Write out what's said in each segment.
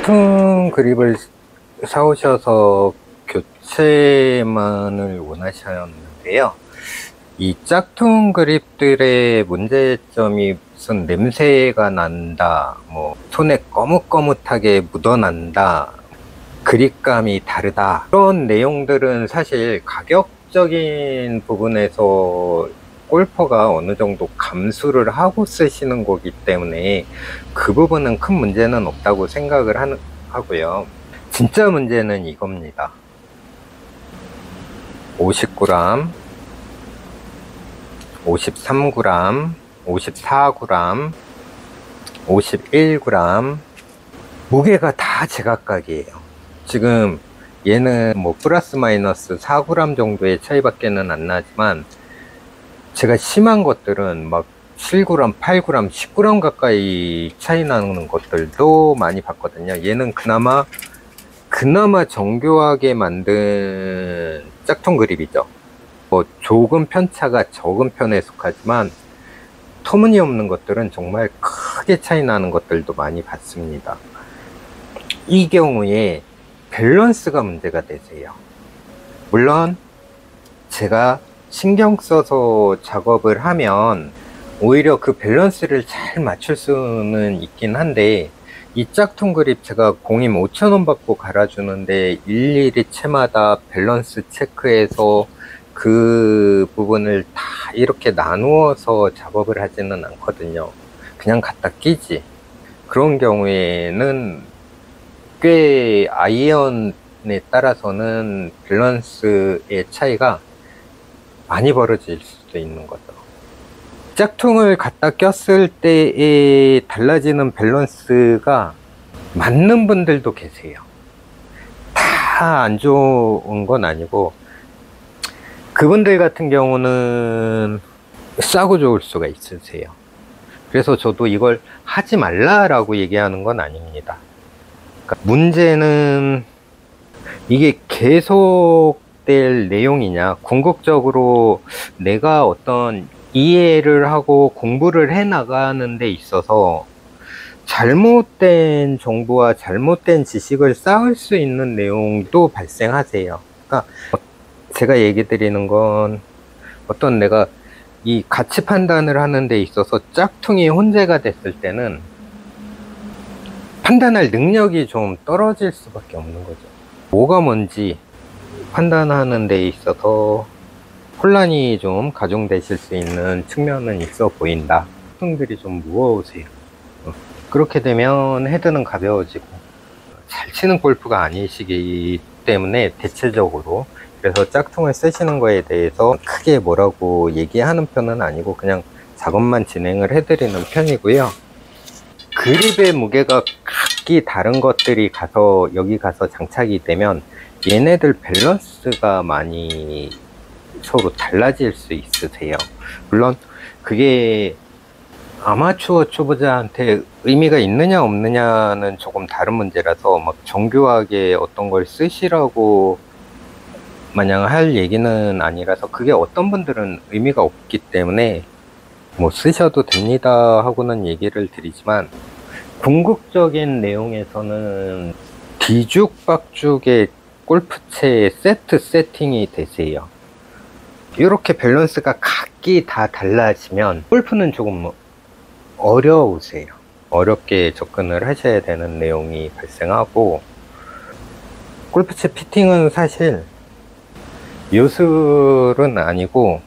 짝퉁 그립을 사오셔서 교체만을 원하셨는데요. 이 짝퉁 그립들의 문제점이 무슨 냄새가 난다, 뭐 손에 거뭇거뭇하게 묻어난다, 그립감이 다르다, 그런 내용들은 사실 가격적인 부분에서 골퍼가 어느 정도 감수를 하고 쓰시는 거기 때문에 그 부분은 큰 문제는 없다고 생각을 하고요. 진짜 문제는 이겁니다. 50g, 53g, 54g, 51g, 무게가 다 제각각이에요. 지금 얘는 뭐 플러스 마이너스 4g 정도의 차이밖에는 안 나지만, 제가 심한 것들은 막 7g, 8g, 10g 가까이 차이 나는 것들도 많이 봤거든요. 얘는 그나마 정교하게 만든 짝퉁 그립이죠. 뭐 조금 편차가 적은 편에 속하지만 터무니없는 것들은 정말 크게 차이 나는 것들도 많이 봤습니다. 이 경우에 밸런스가 문제가 되세요. 물론 제가 신경 써서 작업을 하면 오히려 그 밸런스를 잘 맞출 수는 있긴 한데, 이 짝퉁 그립 제가 공임 5,000원 받고 갈아주는데 일일이 채마다 밸런스 체크해서 그 부분을 다 이렇게 나누어서 작업을 하지는 않거든요. 그냥 갖다 끼지. 그런 경우에는 꽤 아이언에 따라서는 밸런스의 차이가 많이 벌어질 수도 있는 거죠. 짝퉁을 갖다 꼈을 때에 달라지는 밸런스가 맞는 분들도 계세요. 다 안 좋은 건 아니고, 그분들 같은 경우는 싸고 좋을 수가 있으세요. 그래서 저도 이걸 하지 말라라고 얘기하는 건 아닙니다. 그러니까 문제는 이게 계속될 내용이냐, 궁극적으로 내가 어떤 이해를 하고 공부를 해 나가는 데 있어서 잘못된 정보와 잘못된 지식을 쌓을 수 있는 내용도 발생하세요. 그러니까 제가 얘기 드리는 건, 어떤 내가 이 가치 판단을 하는 데 있어서 짝퉁이 혼재가 됐을 때는 판단할 능력이 좀 떨어질 수밖에 없는 거죠. 뭐가 뭔지 판단하는 데 있어서 혼란이 좀 가중되실 수 있는 측면은 있어 보인다. 짝퉁들이 좀 무거우세요. 그렇게 되면 헤드는 가벼워지고, 잘 치는 골프가 아니시기 때문에 대체적으로, 그래서 짝퉁을 쓰시는 거에 대해서 크게 뭐라고 얘기하는 편은 아니고 그냥 작업만 진행을 해드리는 편이고요. 그립의 무게가 각기 다른 것들이 여기 가서 장착이 되면 얘네들 밸런스가 많이 서로 달라질 수 있으세요. 물론 그게 아마추어 초보자한테 의미가 있느냐 없느냐는 조금 다른 문제라서 막 정교하게 어떤 걸 쓰시라고 마냥 할 얘기는 아니라서, 그게 어떤 분들은 의미가 없기 때문에 뭐 쓰셔도 됩니다 하고는 얘기를 드리지만, 궁극적인 내용에서는 뒤죽박죽의 골프채 세팅이 되세요. 이렇게 밸런스가 각기 다 달라지면 골프는 조금 어려우세요. 어렵게 접근을 하셔야 되는 내용이 발생하고, 골프채 피팅은 사실 요술은 아니고,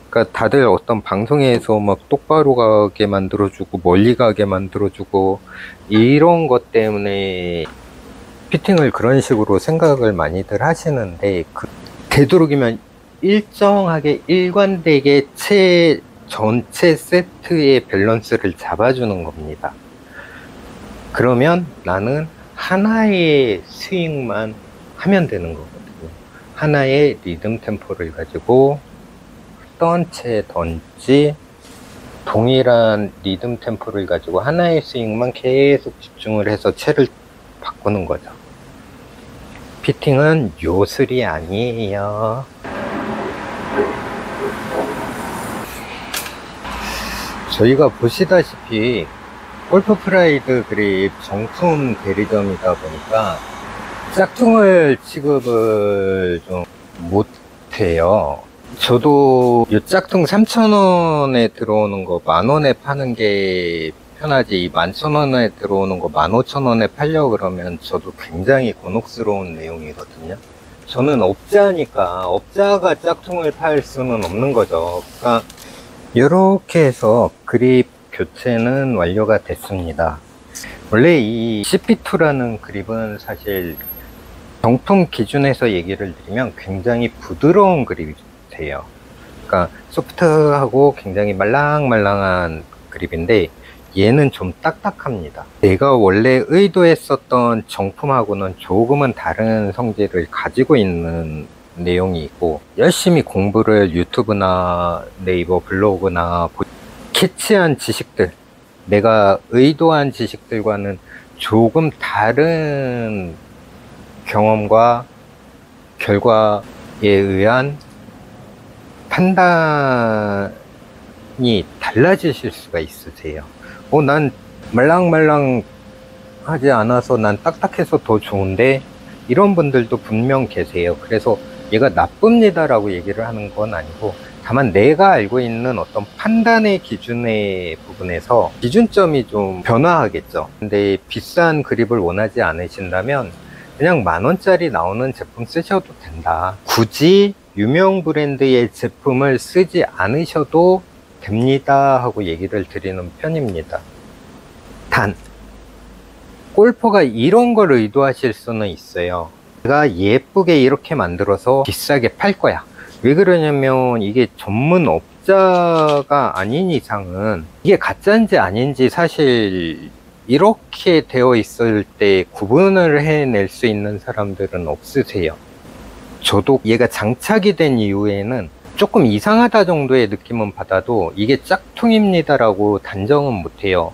그러니까 다들 어떤 방송에서 막 똑바로 가게 만들어주고 멀리 가게 만들어주고 이런 것 때문에 피팅을 그런 식으로 생각을 많이들 하시는데, 되도록이면 일정하게 일관되게 전체 세트의 밸런스를 잡아주는 겁니다. 그러면 나는 하나의 스윙만 하면 되는 거거든요. 하나의 리듬 템포를 가지고 어떤 채 던지 동일한 리듬 템포를 가지고 하나의 스윙만 계속 집중을 해서 채를 바꾸는 거죠. 피팅은 요술이 아니에요. 저희가 보시다시피 골프 프라이드 그립 정품 대리점이다 보니까 짝퉁을 취급을 좀 못해요. 저도 이 짝퉁 3,000원에 들어오는 거 10,000원에 파는 게 편하지, 11,000원에 들어오는 거 15,000원에 팔려고 그러면 저도 굉장히 곤혹스러운 내용이거든요. 저는 업자니까 업자가 짝퉁을 팔 수는 없는 거죠. 그러니까 이렇게 해서 그립 교체는 완료가 됐습니다. 원래 이 CP2라는 그립은 사실 정품 기준에서 얘기를 드리면 굉장히 부드러운 그립이에요. 그러니까 소프트하고 굉장히 말랑말랑한 그립인데 얘는 좀 딱딱합니다. 내가 원래 의도했었던 정품하고는 조금은 다른 성질을 가지고 있는 내용이 있고, 열심히 공부를 유튜브나 네이버 블로그나 캐치한 지식들, 내가 의도한 지식들과는 조금 다른 경험과 결과에 의한 판단이 달라지실 수가 있으세요. 난 말랑말랑 하지 않아서 난 딱딱해서 더 좋은데, 이런 분들도 분명 계세요. 그래서 얘가 나쁩니다 라고 얘기를 하는 건 아니고, 다만 내가 알고 있는 어떤 판단의 기준의 부분에서 기준점이 좀 변화하겠죠. 근데 비싼 그립을 원하지 않으신다면 그냥 10,000원짜리 나오는 제품 쓰셔도 된다. 굳이 유명 브랜드의 제품을 쓰지 않으셔도 됩니다 하고 얘기를 드리는 편입니다. 단, 골퍼가 이런 걸 의도하실 수는 있어요. 내가 예쁘게 이렇게 만들어서 비싸게 팔 거야. 왜 그러냐면 이게 전문 업자가 아닌 이상은 이게 가짜인지 아닌지 사실 이렇게 되어 있을 때 구분을 해낼 수 있는 사람들은 없으세요. 저도 얘가 장착이 된 이후에는 조금 이상하다 정도의 느낌은 받아도 이게 짝퉁입니다 라고 단정은 못해요.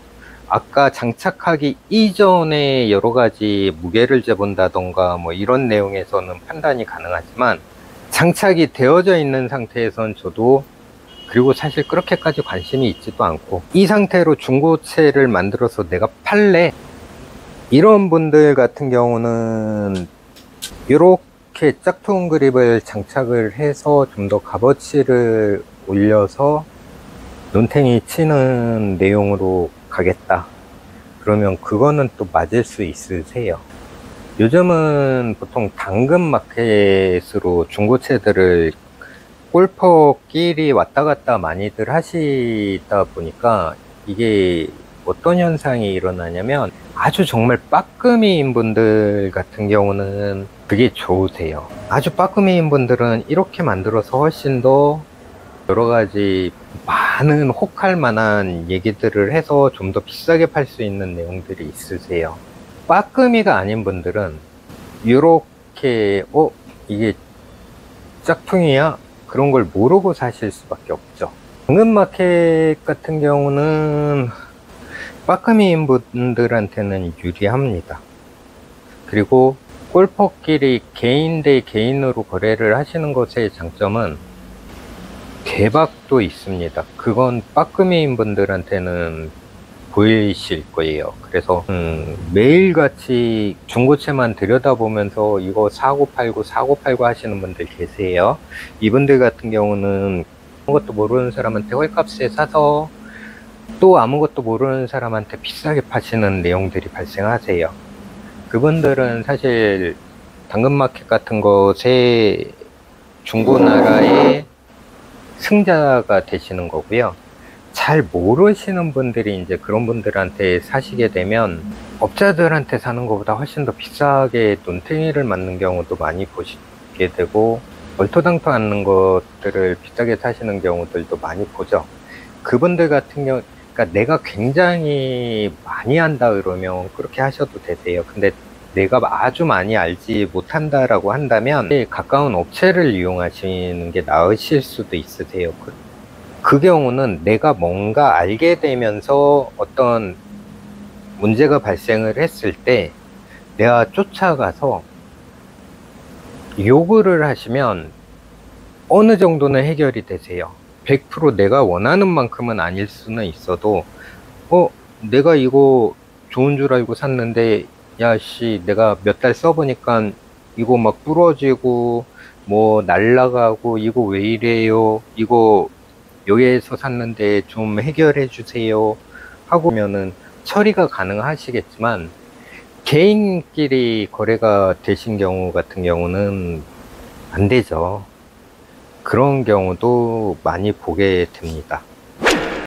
아까 장착하기 이전에 여러 가지 무게를 재본다던가 뭐 이런 내용에서는 판단이 가능하지만, 장착이 되어져 있는 상태에선 저도, 그리고 사실 그렇게까지 관심이 있지도 않고, 이 상태로 중고체를 만들어서 내가 팔래, 이런 분들 같은 경우는 이렇게 짝퉁 그립을 장착을 해서 좀 더 값어치를 올려서 눈탱이 치는 내용으로 가겠다, 그러면 그거는 또 맞을 수 있으세요. 요즘은 보통 당근마켓으로 중고체들을 골퍼끼리 왔다 갔다 많이들 하시다 보니까 이게 어떤 현상이 일어나냐면, 아주 정말 빠끔이인 분들 같은 경우는 그게 좋으세요. 아주 빠끔이인 분들은 이렇게 만들어서 훨씬 더 여러 가지 많은 혹할 만한 얘기들을 해서 좀 더 비싸게 팔 수 있는 내용들이 있으세요. 빠끔이가 아닌 분들은 이렇게 이게 짝퉁이야? 그런 걸 모르고 사실 수밖에 없죠. 당근마켓 같은 경우는 빠끔이인 분들한테는 유리합니다. 그리고 골퍼끼리 개인 대 개인으로 거래를 하시는 것의 장점은 대박도 있습니다. 그건 빠끔이인 분들한테는 보이실 거예요. 그래서 매일같이 중고체만 들여다보면서 이거 사고 팔고 하시는 분들 계세요. 이분들 같은 경우는 아무것도 모르는 사람한테 헐값에 사서 또 아무것도 모르는 사람한테 비싸게 파시는 내용들이 발생하세요. 그분들은 사실 당근마켓 같은 것에 중고나라의 승자가 되시는 거고요. 잘 모르시는 분들이 이제 그런 분들한테 사시게 되면 업자들한테 사는 것보다 훨씬 더 비싸게 눈탱이를 맞는 경우도 많이 보시게 되고, 얼토당토 않는 것들을 비싸게 사시는 경우들도 많이 보죠. 그분들 같은 경우, 그러니까 내가 굉장히 많이 한다 그러면 그렇게 하셔도 되세요. 근데 내가 아주 많이 알지 못한다라고 한다면 가까운 업체를 이용하시는 게 나으실 수도 있으세요. 그 경우는 내가 뭔가 알게 되면서 어떤 문제가 발생을 했을 때 내가 쫓아가서 요구를 하시면 어느 정도는 해결이 되세요. 100% 내가 원하는 만큼은 아닐 수는 있어도 내가 이거 좋은 줄 알고 샀는데, 야, 씨, 내가 몇 달 써보니까 이거 막 부러지고, 뭐, 날라가고, 이거 왜 이래요? 이거 여기에서 샀는데 좀 해결해 주세요. 하고 면은 처리가 가능하시겠지만, 개인끼리 거래가 되신 경우 같은 경우는 안 되죠. 그런 경우도 많이 보게 됩니다.